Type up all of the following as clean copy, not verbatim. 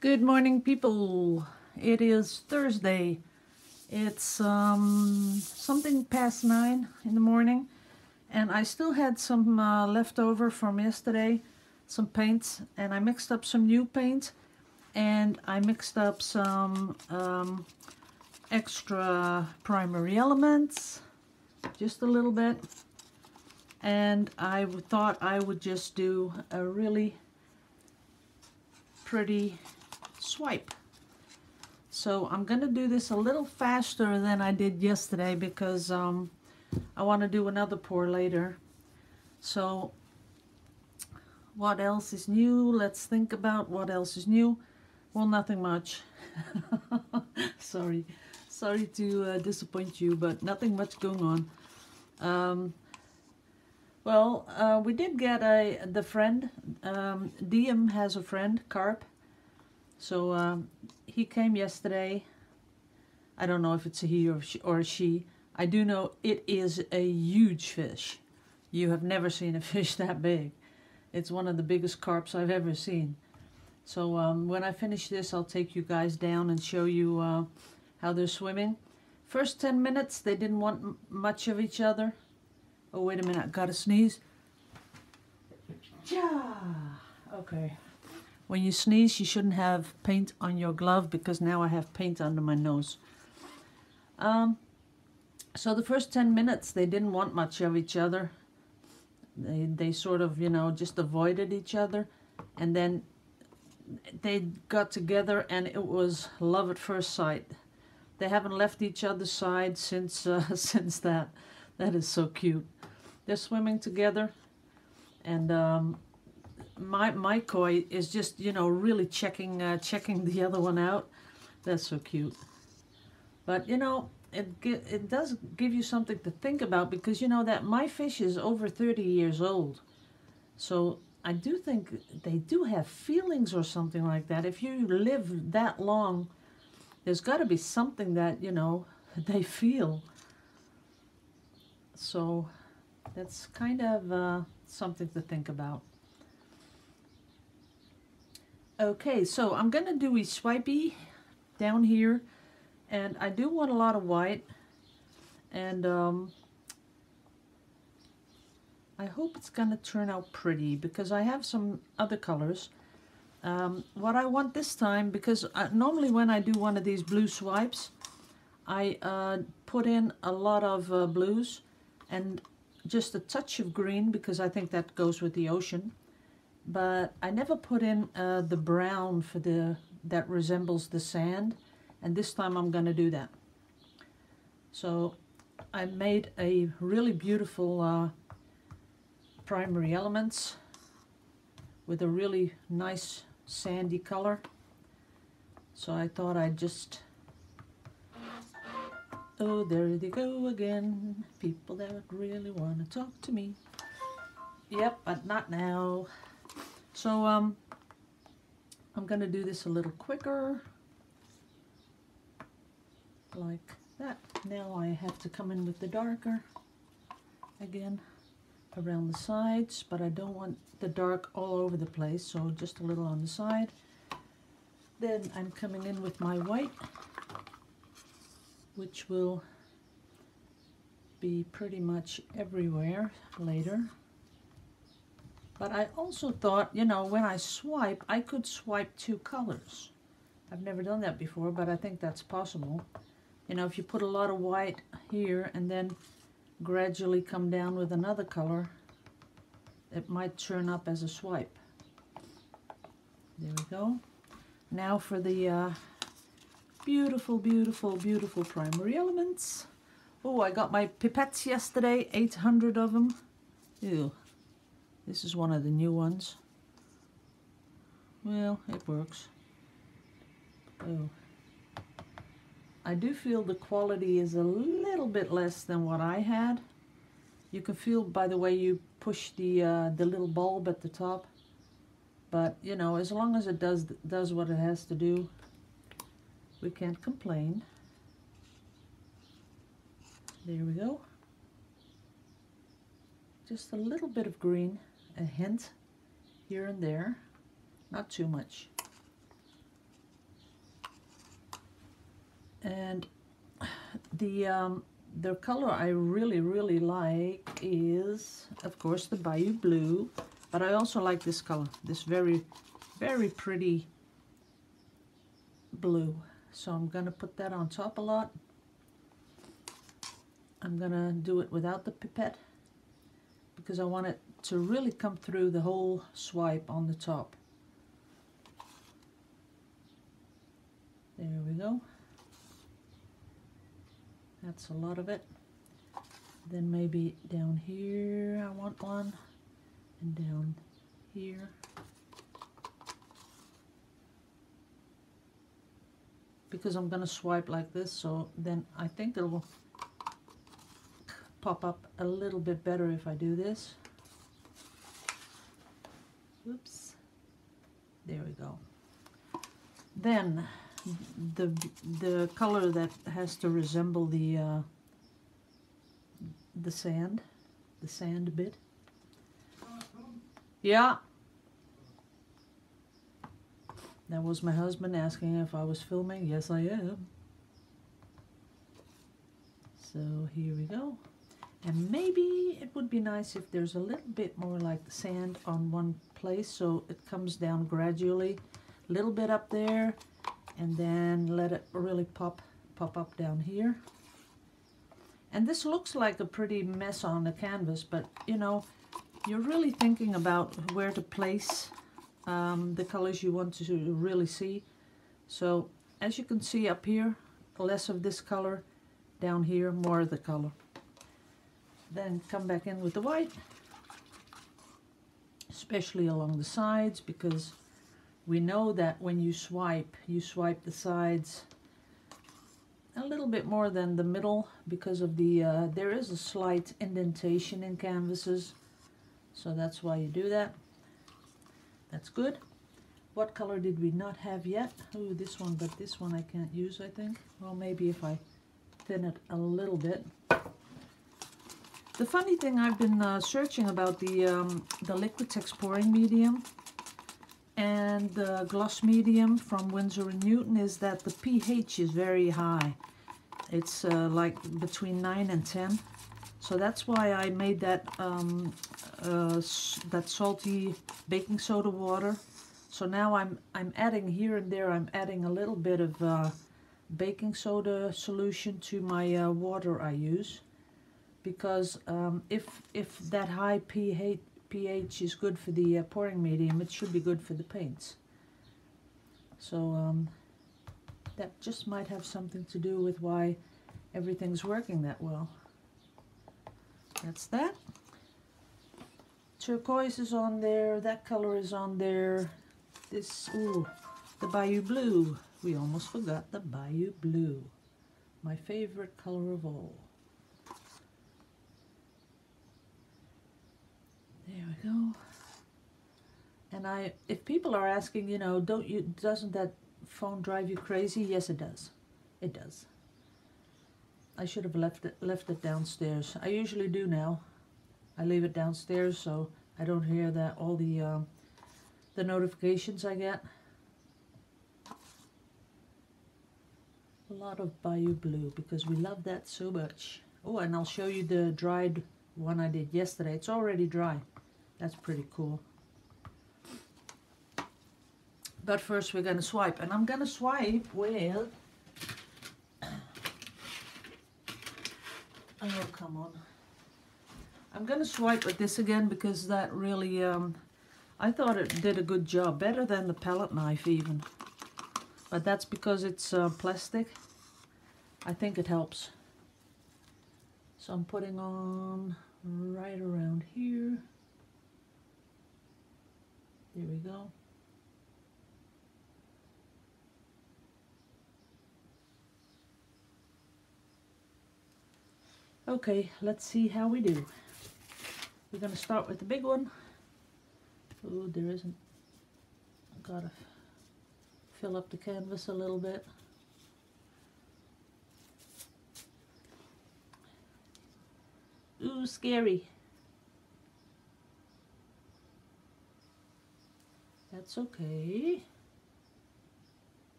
Good morning, people. It is Thursday. It's something past 9 in the morning, and I still had some leftover from yesterday, some paints, and I mixed up some new paint, and I mixed up some extra primary elements, just a little bit, and I thought I would just do a really pretty swipe. So I'm going to do this a little faster than I did yesterday because I want to do another pour later. So what else is new? Let's think about what else is new. Well, nothing much. Sorry to disappoint you, but nothing much going on. We did get the friend. Diem has a friend, Carp. So he came yesterday. I don't know if it's a he or a she. I do know it is a huge fish. You have never seen a fish that big. It's one of the biggest carps I've ever seen. So when I finish this, I'll take you guys down and show you how they're swimming. First 10 minutes, they didn't want much of each other. Oh, wait a minute, I gotta sneeze. Okay. When you sneeze, you shouldn't have paint on your glove because now I have paint under my nose. So the first 10 minutes, they didn't want much of each other. They sort of, just avoided each other. And then they got together and it was love at first sight. They haven't left each other's side since since that. That is so cute. They're swimming together, and my koi is just really checking the other one out. That's so cute. But it does give you something to think about because that my fish is over 30 years old, so I do think they do have feelings or something like that. If you live that long, there's got to be something that they feel. So that's kind of something to think about. Okay, so I'm going to do a swipey down here, and I do want a lot of white, and I hope it's going to turn out pretty because I have some other colors. What I want this time, because normally when I do one of these blue swipes, I put in a lot of blues and just a touch of green because I think that goes with the ocean. But I never put in the brown for that resembles the sand, and this time I'm going to do that. So I made a really beautiful primary elements with a really nice sandy color. So I thought I'd just, oh, there they go again, people that really want to talk to me. Yep, but not now. So I'm going to do this a little quicker, like that. Now I have to come in with the darker again around the sides, but I don't want the dark all over the place, so just a little on the side. Then I'm coming in with my white, which will be pretty much everywhere later. But I also thought, when I swipe, I could swipe two colors. I've never done that before, but I think that's possible. If you put a lot of white here and then gradually come down with another color, it might turn up as a swipe. There we go. Now for the beautiful, beautiful, beautiful primary elements. Oh, I got my pipettes yesterday, 800 of them. Ew. This is one of the new ones. Well, it works. Oh. I do feel the quality is a little bit less than what I had. You can feel by the way you push the little bulb at the top. But, as long as it does what it has to do, we can't complain. There we go. Just a little bit of green. A hint here and there, not too much. And the color I really like is, of course, the Bayou Blue, but I also like this color, this very pretty blue. So I'm gonna put that on top a lot. I'm gonna do it without the pipette because I want it to really come through the whole swipe on the top. There we go. That's a lot of it. Then maybe down here I want one, and down here. Because I'm gonna swipe like this, so then I think it'll pop up a little bit better if I do this. Oops. There we go. Then the color that has to resemble the sand bit. Yeah. That was my husband asking if I was filming. Yes, I am. So here we go. And maybe it would be nice if there's a little bit more like sand on one place, so it comes down gradually, a little bit up there, and then let it really pop up down here. And this looks like a pretty mess on the canvas, but you know, you're really thinking about where to place the colors you want to really see. So as you can see up here, less of this color, down here more of the color. Then come back in with the white, especially along the sides, because we know that when you swipe the sides a little bit more than the middle, because of the there is a slight indentation in canvases, so that's why you do that. That's good. What color did we not have yet? Oh, this one, but this one I can't use, I think. Well, maybe if I thin it a little bit. The funny thing, I've been searching about the Liquitex pouring medium and the gloss medium from Winsor & Newton is that the pH is very high. It's like between 9 and 10. So that's why I made that that salty baking soda water. So now I'm adding here and there, I'm adding a little bit of baking soda solution to my water I use. Because if that high pH is good for the pouring medium, it should be good for the paints. So that just might have something to do with why everything's working that well. That's that. Turquoise is on there, that color is on there. This, ooh, the Bayou Blue. We almost forgot the Bayou Blue. My favorite color of all. There we go. And if people are asking, you know, doesn't that phone drive you crazy? Yes, it does. It does. I should have left it downstairs. I usually do now. I leave it downstairs so I don't hear that all the notifications I get. A lot of Bayou Blue because we love that so much. Oh, and I'll show you the dried one I did yesterday. It's already dry. That's pretty cool. But first we're gonna swipe, and I'm gonna swipe with, oh come on, I'm gonna swipe with this again because that really I thought it did a good job, better than the palette knife even, but that's because it's plastic. I think it helps. So I'm putting on right around here. There we go. Okay, let's see how we do. We're going to start with the big one. Oh, there isn't. I've got to fill up the canvas a little bit. Ooh, scary. That's okay.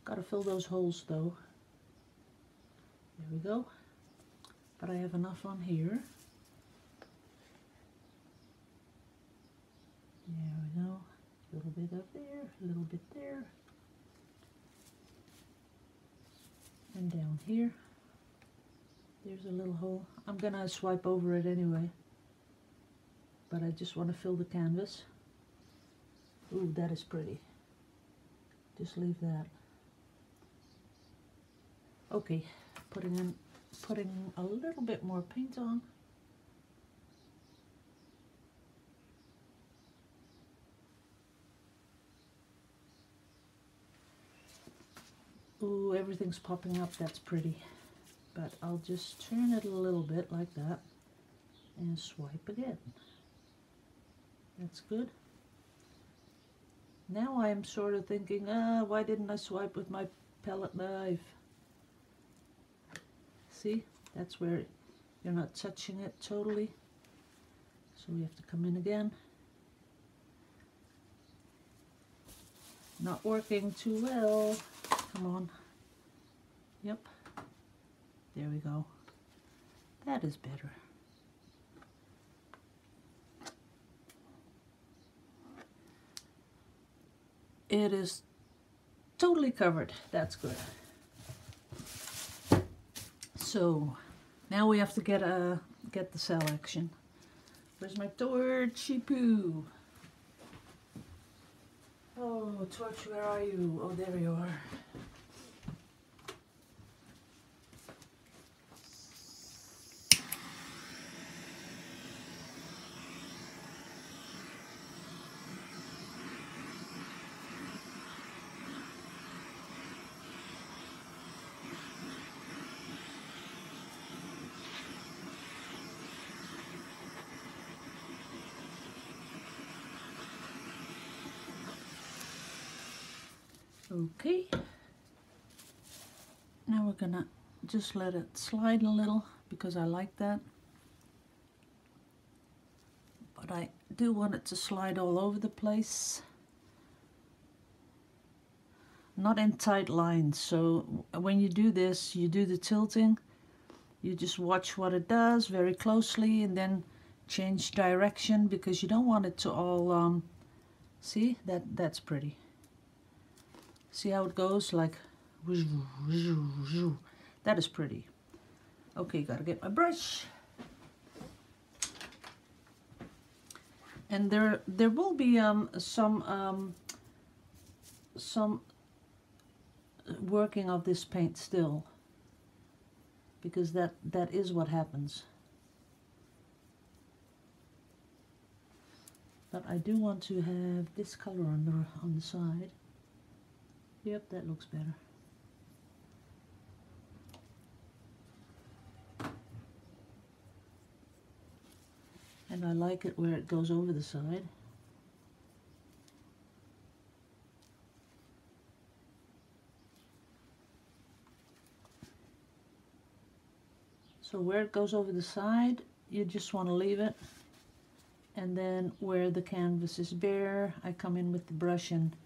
Gotta fill those holes though. There we go. But I have enough on here. There we go. A little bit up there, a little bit there. And down here. There's a little hole. I'm gonna swipe over it anyway. But I just want to fill the canvas. Ooh, that is pretty. Just leave that. Okay, putting a little bit more paint on. Ooh, everything's popping up. That's pretty. But I'll just turn it a little bit like that and swipe again. That's good. Now I'm sort of thinking, why didn't I swipe with my palette knife? See, that's where you're not touching it totally. So we have to come in again. Not working too well. Come on. Yep. There we go. That is better. It is totally covered. That's good. So now we have to get the selection. Where's my torchy poo? Oh, torch, where are you? Oh, there you are. Okay, now we're gonna just let it slide a little because I like that, but I do want it to slide all over the place, not in tight lines. So when you do this, you do the tilting, you just watch what it does very closely and then change direction because you don't want it to all see that's pretty. See how it goes, like, that is pretty. Okay, gotta get my brush. And there will be some working of this paint still, because that is what happens. But I do want to have this color on the side. Yep, that looks better. And I like it where it goes over the side. So where it goes over the side, you just want to leave it. And then where the canvas is bare, I come in with the brush and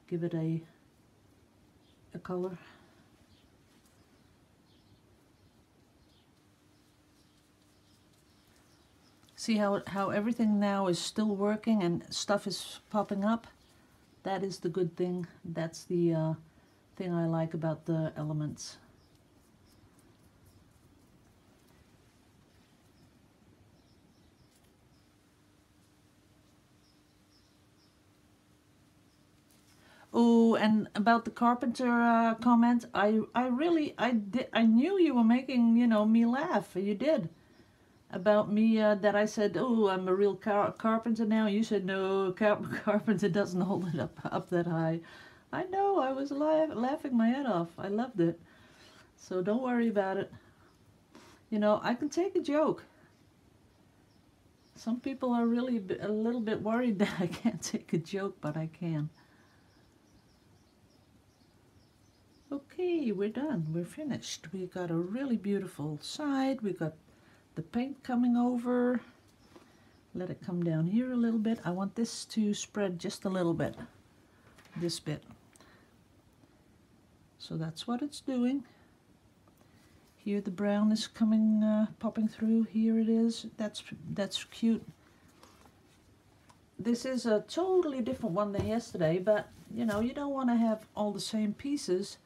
give it a color. See how everything now is still working and stuff is popping up? That is the good thing. That's the thing I like about the elements. Oh, and about the carpenter comment, I knew you were making, you know, me laugh. You did. About me, that I said, oh, I'm a real carpenter now. You said, no, carpenter doesn't hold it up that high. I know, I was laughing my head off. I loved it. So don't worry about it. You know, I can take a joke. Some people are really a little bit worried that I can't take a joke, but I can. Okay, we're done. We're finished. We got a really beautiful side. We got the paint coming over. Let it come down here a little bit. I want this to spread just a little bit. This bit. So that's what it's doing. Here the brown is coming, popping through. Here it is. That's cute. This is a totally different one than yesterday, but you know, you don't want to have all the same pieces.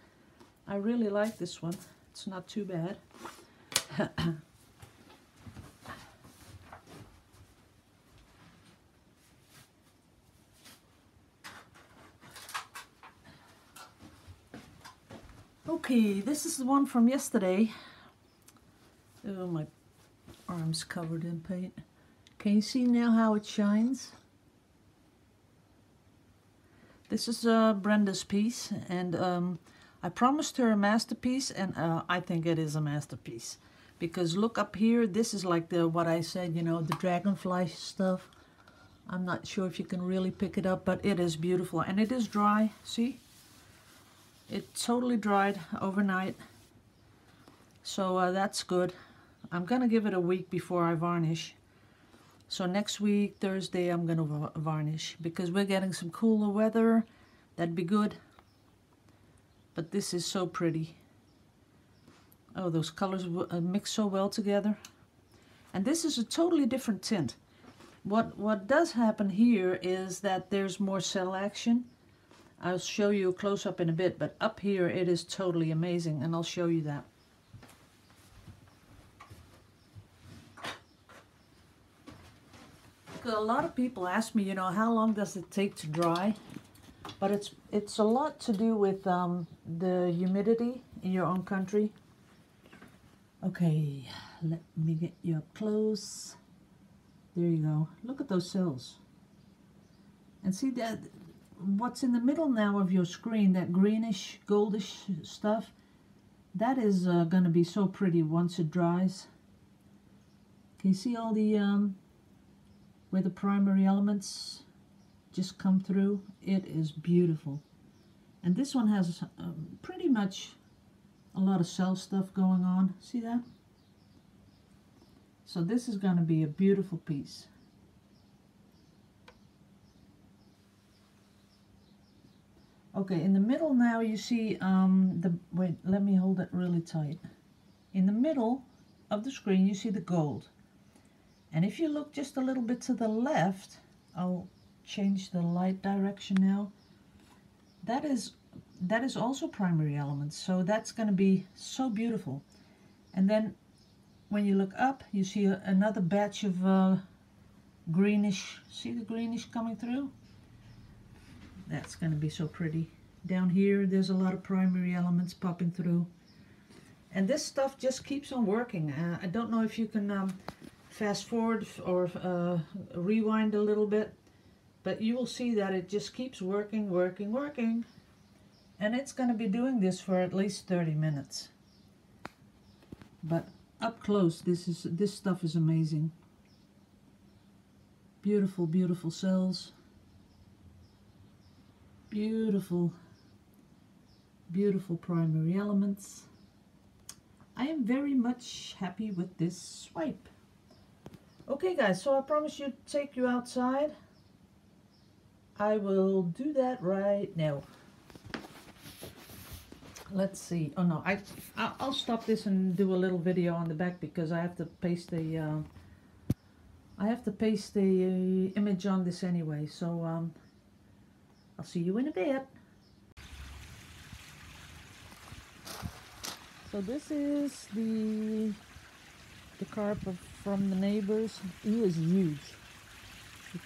I really like this one. It's not too bad. Okay, this is the one from yesterday. Oh, my arm's covered in paint. Can you see now how it shines? This is Brenda's piece, and I promised her a masterpiece, and I think it is a masterpiece. Because look up here, this is like what I said, you know, the dragonfly stuff. I'm not sure if you can really pick it up, but it is beautiful. And it is dry, see? It totally dried overnight. So that's good. I'm gonna give it a week before I varnish. So next week, Thursday, I'm gonna varnish because we're getting some cooler weather. That'd be good. But this is so pretty. Oh, those colors mix so well together. And this is a totally different tint. What does happen here is that there's more cell action. I'll show you a close-up in a bit, but up here it is totally amazing, and I'll show you that. A lot of people ask me, you know, how long does it take to dry? But it's a lot to do with the humidity in your own country. Okay, let me get you up close. There you go. Look at those cells. And see that what's in the middle now of your screen, that greenish, goldish stuff, that is going to be so pretty once it dries. Can you see all the where the primary elements just come through? It is beautiful. And this one has pretty much a lot of cell stuff going on. See that? So this is going to be a beautiful piece. Okay, in the middle now you see wait, let me hold it really tight. In the middle of the screen you see the gold. And if you look just a little bit to the left, I'll change the light direction now. That is also primary elements, so that's going to be so beautiful. And then when you look up, you see another batch of greenish. See the greenish coming through? That's going to be so pretty. Down here, there's a lot of primary elements popping through. And this stuff just keeps on working. I don't know if you can fast forward or rewind a little bit, but you will see that it just keeps working, working, working. And it's going to be doing this for at least 30 minutes. But up close, this stuff is amazing. Beautiful, beautiful cells. Beautiful, beautiful primary elements. I am very much happy with this swipe. Okay guys, so I promised you to take you outside. I will do that right now. Let's see. Oh no, I'll stop this and do a little video on the back because I have to paste the image on this anyway. So I'll see you in a bit. So this is the carp from the neighbors. He is huge. You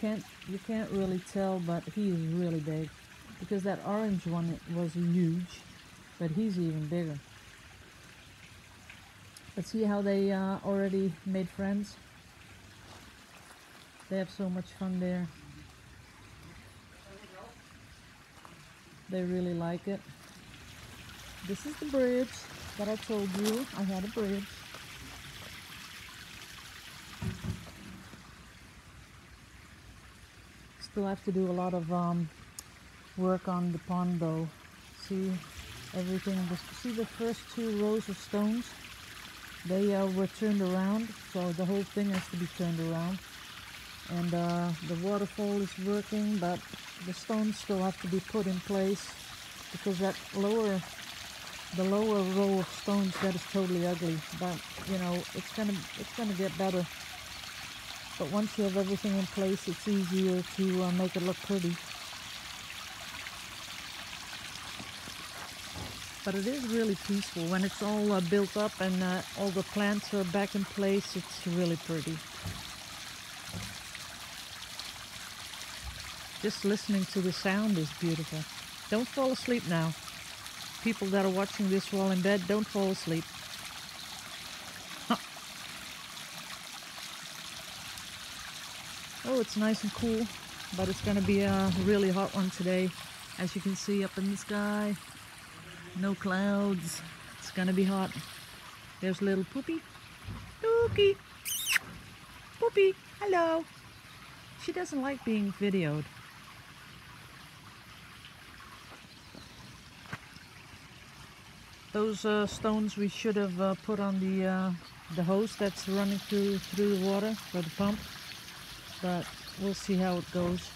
can't really tell, but he is really big because that orange one was huge, but he's even bigger. But see how they already made friends? They have so much fun there. They really like it. This is the bridge that I told you. I had a bridge. Still have to do a lot of work on the pond though. See everything. See the first 2 rows of stones? They were turned around, so the whole thing has to be turned around. And the waterfall is working, but the stones still have to be put in place because that lower the lower row of stones, that is totally ugly, but you know, it's gonna get better. But once you have everything in place, it's easier to make it look pretty. But it is really peaceful when it's all built up and all the plants are back in place. It's really pretty. Just listening to the sound is beautiful. Don't fall asleep now. People that are watching this while in bed, don't fall asleep. Oh, it's nice and cool, but it's going to be a really hot one today. As you can see up in the sky, no clouds. It's going to be hot. There's little Poopy. Dookie. Poopy, hello. She doesn't like being videoed. Those stones we should have put on the hose that's running through the water for the pump, but we'll see how it goes.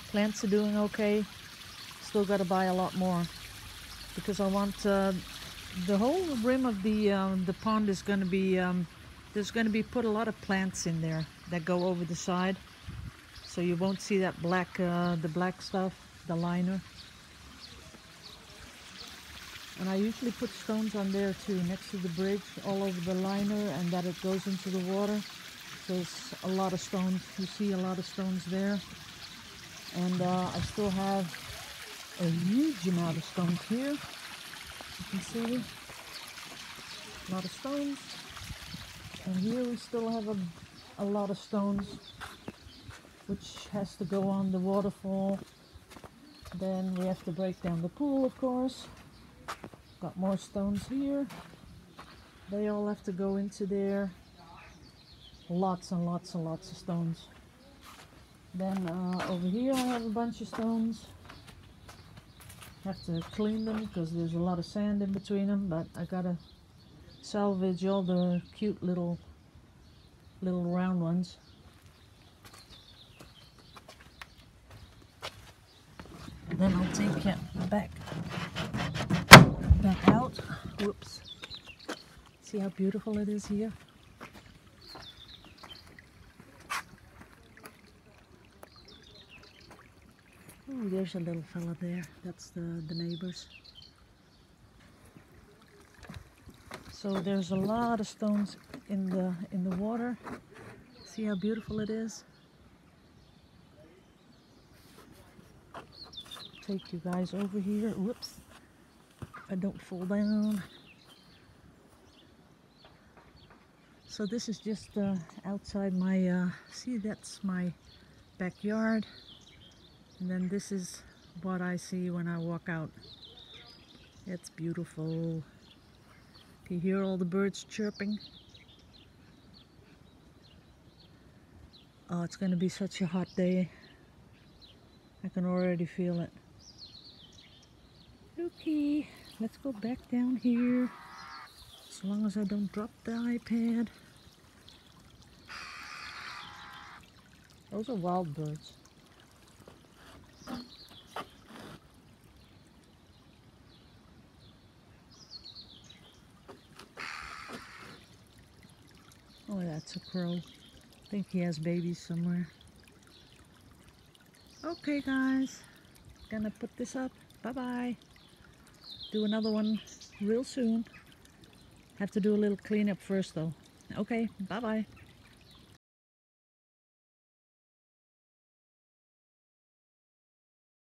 Plants are doing okay. Still got to buy a lot more because I want the whole rim of the pond is going to be there's going to be put a lot of plants in there that go over the side, so you won't see that black the black stuff, the liner. And I usually put stones on there too, next to the bridge, all over the liner, and that it goes into the water. There's a lot of stones. You see a lot of stones there. And I still have a huge amount of stones here. You can see a lot of stones. And here we still have a lot of stones, which has to go on the waterfall. Then we have to break down the pool, of course. Got more stones here. They all have to go into there. Lots and lots and lots of stones. Then over here I have a bunch of stones. Have to clean them because there's a lot of sand in between them, but I gotta salvage all the cute little round ones. And then I'll take it back out. Whoops. See how beautiful it is here? Oh, there's a little fella there. That's the neighbors. So there's a lot of stones in the water. See how beautiful it is? Take you guys over here. Whoops. I don't fall down. So this is just outside my, see, that's my backyard. And then this is what I see when I walk out. It's beautiful. Can you hear all the birds chirping? Oh, it's going to be such a hot day. I can already feel it. Okay, let's go back down here. As long as I don't drop the iPad. Those are wild birds. Oh, that's a crow. I think he has babies somewhere. Okay, guys. Gonna put this up. Bye-bye. Do another one real soon. Have to do a little cleanup first, though. Okay, bye-bye.